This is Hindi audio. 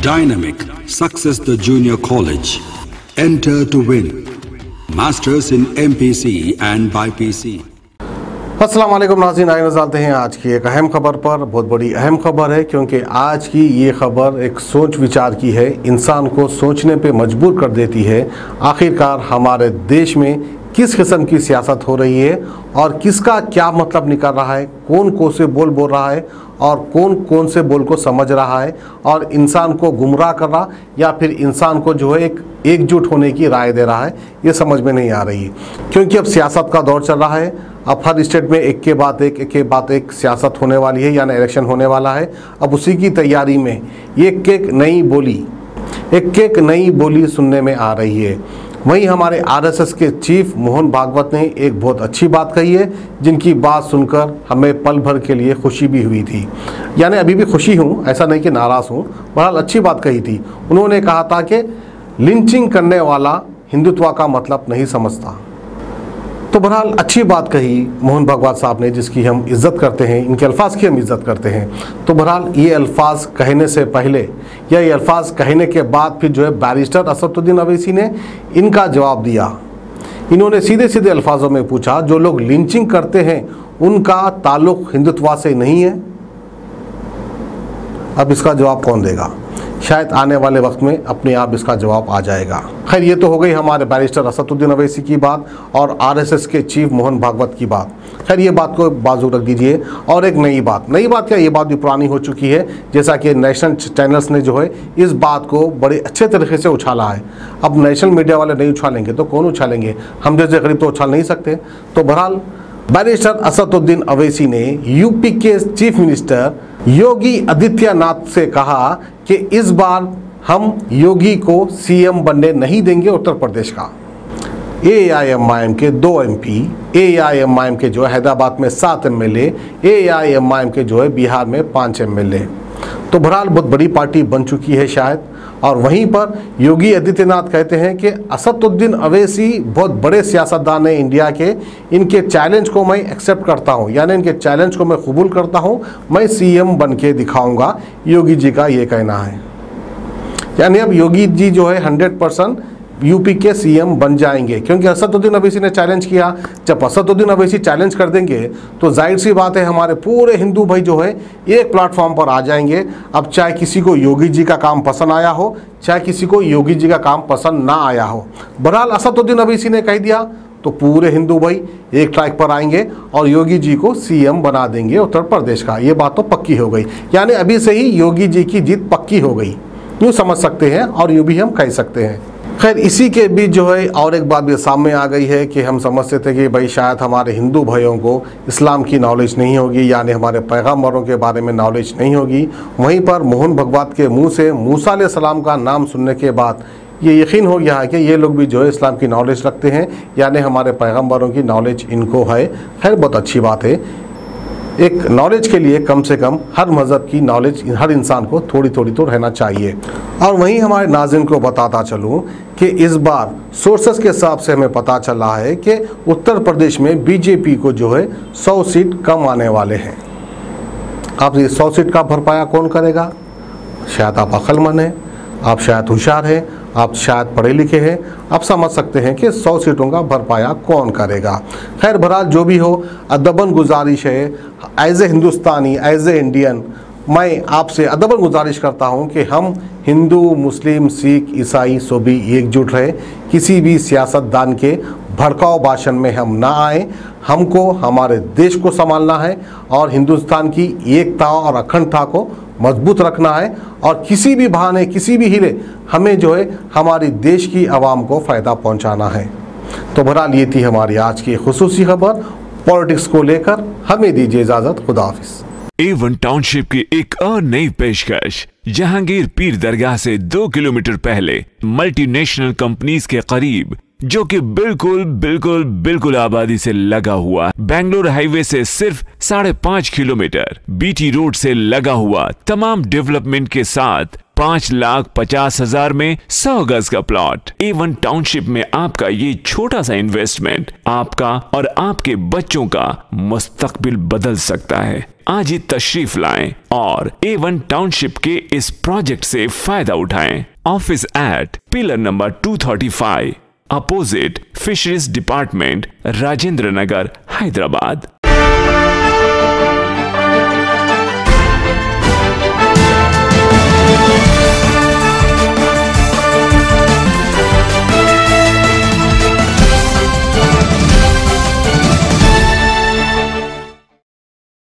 Dynamic Success the Junior College. Enter to win. Masters in MPC and BPC. अस्सलाम वालेकुम नाज़रीन, आइए नज़र डालते हैं आज की एक अहम खबर पर। बहुत बड़ी अहम खबर है क्योंकि आज की ये खबर एक सोच विचार की है, इंसान को सोचने पे मजबूर कर देती है। आखिरकार हमारे देश में किस किस्म की सियासत हो रही है और किसका क्या मतलब निकल रहा है, कौन कौन से बोल बोल रहा है और कौन कौन से बोल को समझ रहा है और इंसान को गुमराह कर रहा या फिर इंसान को जो है एक एकजुट होने की राय दे रहा है, ये समझ में नहीं आ रही है। क्योंकि अब सियासत का दौर चल रहा है। अब हर स्टेट में एक के बाद एक सियासत होने वाली है, यानी इलेक्शन होने वाला है। अब उसी की तैयारी में एक एक नई बोली सुनने में आ रही है। वहीं हमारे आरएसएस के चीफ मोहन भागवत ने एक बहुत अच्छी बात कही है, जिनकी बात सुनकर हमें पल भर के लिए खुशी भी हुई थी। यानी अभी भी खुशी हूँ, ऐसा नहीं कि नाराज़ हूँ, बहरहाल अच्छी बात कही थी। उन्होंने कहा था कि लिंचिंग करने वाला हिंदुत्व का मतलब नहीं समझता। तो बहरहाल अच्छी बात कही मोहन भागवत साहब ने, जिसकी हम इज़्ज़त करते हैं, इनके अल्फाज की हम इज़्ज़त करते हैं। तो बहरहाल ये अल्फाज कहने से पहले या ये अल्फाज कहने के बाद फिर जो है बैरिस्टर असदुद्दीन अवैसी ने इनका जवाब दिया। इन्होंने सीधे सीधे अल्फाजों में पूछा, जो लोग लिंचिंग करते हैं उनका ताल्लुक़ हिंदुत्व से नहीं है। अब इसका जवाब कौन देगा? शायद आने वाले वक्त में अपने आप इसका जवाब आ जाएगा। खैर, ये तो हो गई हमारे बैरिस्टर असदुद्दीन अवैसी की बात और आरएसएस के चीफ मोहन भागवत की बात। खैर, ये बात को बाजू रख दीजिए। और एक नई बात क्या, ये बात भी पुरानी हो चुकी है। जैसा कि नेशनल चैनल्स ने जो है इस बात को बड़े अच्छे तरीके से उछाला है। अब नेशनल मीडिया वाले नहीं उछालेंगे तो कौन उछालेंगे? हम जैसे गरीब तो उछाल नहीं सकते। तो बहरहाल बैरिस्टर असदुद्दीन अवैसी ने यूपी के चीफ मिनिस्टर योगी आदित्यनाथ से कहा कि इस बार हम योगी को सीएम बनने नहीं देंगे उत्तर प्रदेश का। एआईएमआईएम के 2 एमपी, एआईएमआईएम के जो है हैदराबाद में 7 एमएलए, एआईएमआईएम के जो है बिहार में 5 एमएलए। तो बहरहाल बहुत बड़ी पार्टी बन चुकी है शायद। और वहीं पर योगी आदित्यनाथ कहते हैं कि असदुद्दीन अवैसी बहुत बड़े सियासतदान हैं इंडिया के, इनके चैलेंज को मैं एक्सेप्ट करता हूं, यानी इनके चैलेंज को मैं कबूल करता हूं, मैं सीएम बन के दिखाऊंगा। योगी जी का ये कहना है। यानी अब योगी जी जो है 100% यूपी के सीएम बन जाएंगे, क्योंकि असदुद्दीन अवैसी ने चैलेंज किया। जब असदुद्दीन अवैसी चैलेंज कर देंगे तो जाहिर सी बात है हमारे पूरे हिंदू भाई जो है एक प्लेटफॉर्म पर आ जाएंगे। अब चाहे किसी को योगी जी का काम पसंद आया हो, चाहे किसी को योगी जी का काम पसंद ना आया हो, बहरहाल असदुद्दीन अवैसी ने कह दिया तो पूरे हिंदू भाई एक ट्रैक पर आएंगे और योगी जी को सीएम बना देंगे उत्तर प्रदेश का। ये बात तो पक्की हो गई, यानी अभी से ही योगी जी की जीत पक्की हो गई, यूँ समझ सकते हैं और यूँ भी हम कह सकते हैं। खैर, इसी के बीच जो है और एक बात भी सामने आ गई है कि हम समझते थे कि भाई शायद हमारे हिंदू भाइयों को इस्लाम की नॉलेज नहीं होगी, यानी हमारे पैगम्बरों के बारे में नॉलेज नहीं होगी। वहीं पर मोहन भागवत के मुंह से मूसा अलैहिस्सलाम का नाम सुनने के बाद ये यकीन हो गया है कि ये लोग भी जो है इस्लाम की नॉलेज रखते हैं, यानी हमारे पैगम्बरों की नॉलेज इनको है। खैर, बहुत अच्छी बात है। एक नॉलेज के लिए कम से कम हर मज़हब की नॉलेज हर इंसान को थोड़ी थोड़ी तो रहना चाहिए। और वहीं हमारे नाज़रीन को बताता चलूँ कि इस बार सोर्सेस के हिसाब से हमें पता चला है कि उत्तर प्रदेश में बीजेपी को जो है 100 सीट कम आने वाले हैं। आप ये 100 सीट का भरपाया कौन करेगा? शायद आप अक्लमंद हैं, आप शायद होशियार हैं, आप शायद पढ़े लिखे हैं, आप समझ सकते हैं कि 100 सीटों का भरपाया कौन करेगा। खैर, बहरहाल जो भी हो, अदबन गुजारिश है, as a Hindustani, as an Indian, मैं आपसे अदबन गुजारिश करता हूं कि हम हिंदू, मुस्लिम, सिख, ईसाई सभी एकजुट रहे। किसी भी सियासतदान के भड़काऊ भाषण में हम ना आए। हमको हमारे देश को संभालना है और हिंदुस्तान की एकता और अखंडता को मजबूत रखना है और किसी भी बहाने, किसी भी हीले हमें जो है हमारी देश की आवाम को फ़ायदा पहुंचाना है। तो बहरहाल ये थी हमारी आज की खुसूसी खबर पॉलिटिक्स को लेकर। हमें दीजिए इजाज़त, खुदा हाफिज़। A1 टाउनशिप की एक और नई पेशकश। जहांगीर पीर दरगाह से 2 किलोमीटर पहले मल्टीनेशनल कंपनीज के करीब जो कि बिल्कुल बिल्कुल बिल्कुल आबादी से लगा हुआ, बेंगलोर हाईवे से सिर्फ 5.5 किलोमीटर, बीटी रोड से लगा हुआ, तमाम डेवलपमेंट के साथ 5,50,000 में 100 गज का प्लॉट। A1 टाउनशिप में आपका ये छोटा सा इन्वेस्टमेंट आपका और आपके बच्चों का मुस्तकबिल बदल सकता है। आज ही तशरीफ लाएं और A1 टाउनशिप के इस प्रोजेक्ट से फायदा उठाएं। Office at pillar number 235 opposite fisheries department, Rajendra Nagar, Hyderabad.